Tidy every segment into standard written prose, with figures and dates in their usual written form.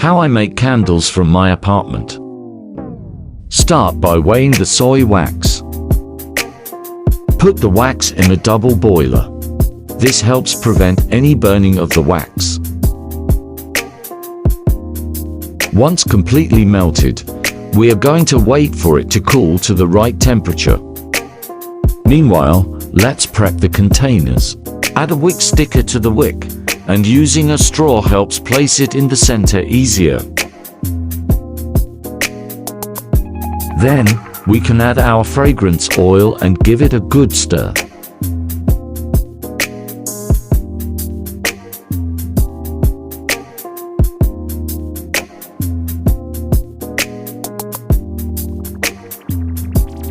How I make candles from my apartment. Start by weighing the soy wax. Put the wax in a double boiler. This helps prevent any burning of the wax. Once completely melted, we are going to wait for it to cool to the right temperature. Meanwhile, let's prep the containers. Add a wick sticker to the wick, and using a straw helps place it in the center easier. Then, we can add our fragrance oil and give it a good stir.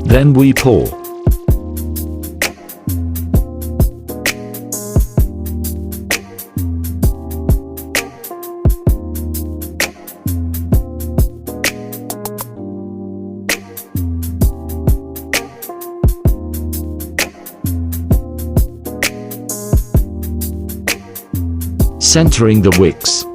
Then we pour. Centering the wicks.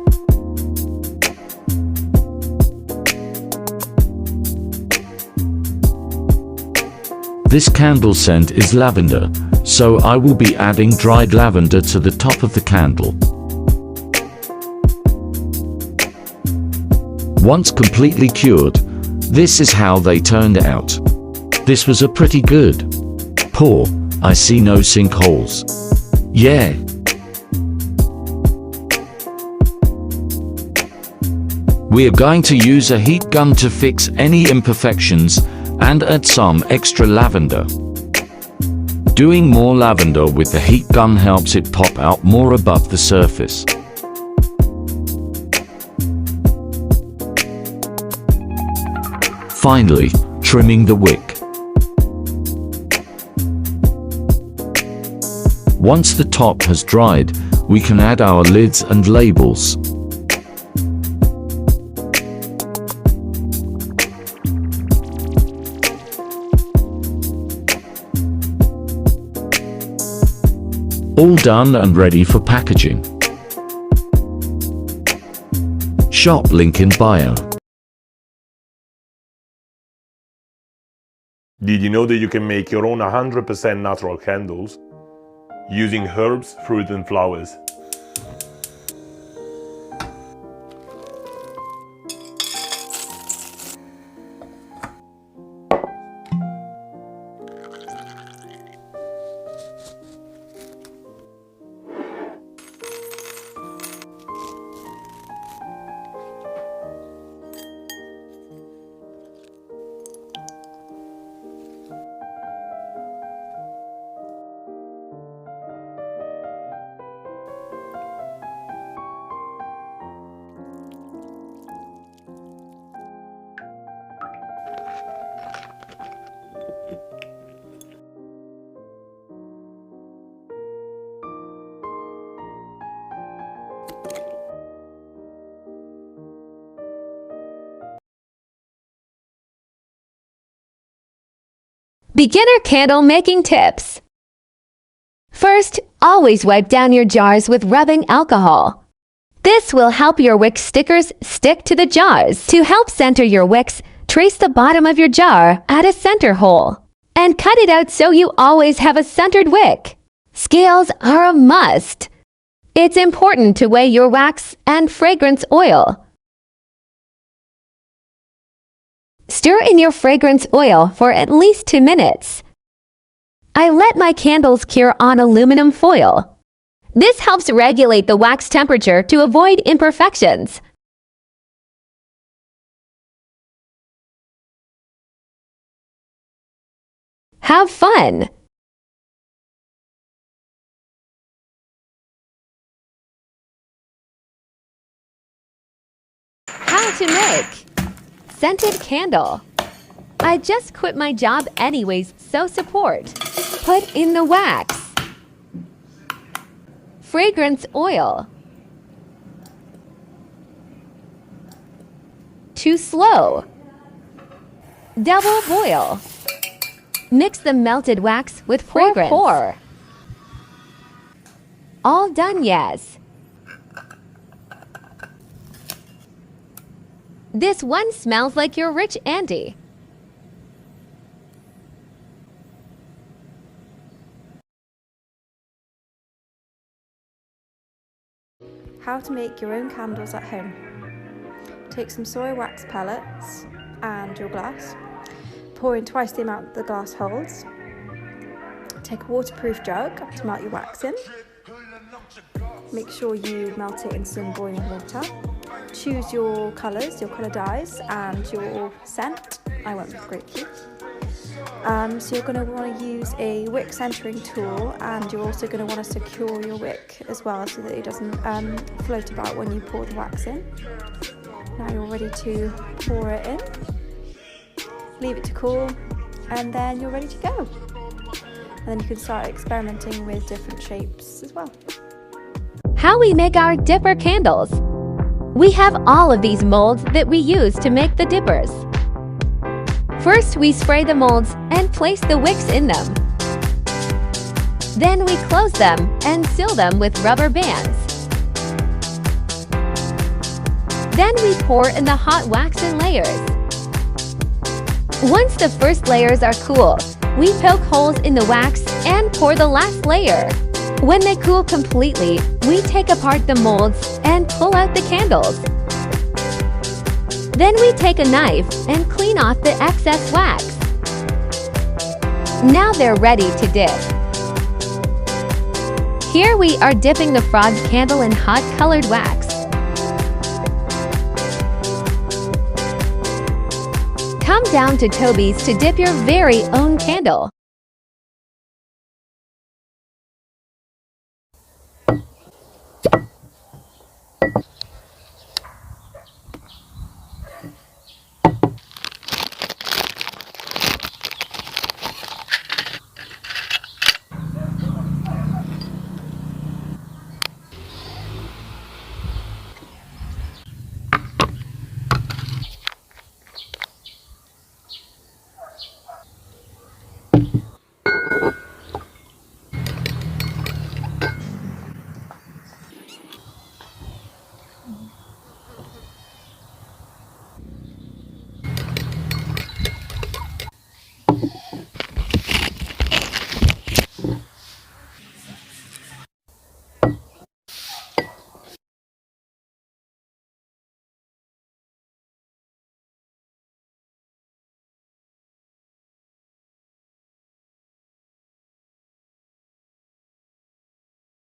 This candle scent is lavender, so I will be adding dried lavender to the top of the candle. Once completely cured, this is how they turned out. This was a pretty good pour. I see no sinkholes. Yeah. We are going to use a heat gun to fix any imperfections and add some extra lavender. Doing more lavender with the heat gun helps it pop out more above the surface. Finally, trimming the wick. Once the top has dried, we can add our lids and labels. All done and ready for packaging. Shop link in bio. Did you know that you can make your own 100% natural candles using herbs, fruit and flowers? Beginner candle making tips. First, always wipe down your jars with rubbing alcohol. This will help your wick stickers stick to the jars. To help center your wicks, trace the bottom of your jar at a center hole and cut it out so you always have a centered wick. Scales are a must. It's important to weigh your wax and fragrance oil. Stir in your fragrance oil for at least 2 minutes. I let my candles cure on aluminum foil. This helps regulate the wax temperature to avoid imperfections. Have fun! How to make scented candle. I just quit my job anyways, so support. Put in the wax. Fragrance oil. Too slow. Double boil. Mix the melted wax with fragrance. Pour. All done, yes. This one smells like your rich auntie. How to make your own candles at home. Take some soy wax pellets and your glass. Pour in twice the amount the glass holds. Take a waterproof jug to melt your wax in. Make sure you melt it in some boiling water. Choose your colours, your colour dyes, and your scent. I went with grapefruit. So you're going to want to use a wick centering tool, and you're also going to want to secure your wick as well so that it doesn't float about when you pour the wax in. Now you're ready to pour it in. Leave it to cool, and then you're ready to go. And then you can start experimenting with different shapes as well. How we make our dipper candles. We have all of these molds that we use to make the dippers. First, we spray the molds and place the wicks in them. Then we close them and seal them with rubber bands. Then we pour in the hot wax in layers. Once the first layers are cool, we poke holes in the wax and pour the last layer. When they cool completely, we take apart the molds and pull out the candles. Then we take a knife and clean off the excess wax. Now they're ready to dip. Here we are dipping the frog candle in hot colored wax. Come down to Toby's to dip your very own candle.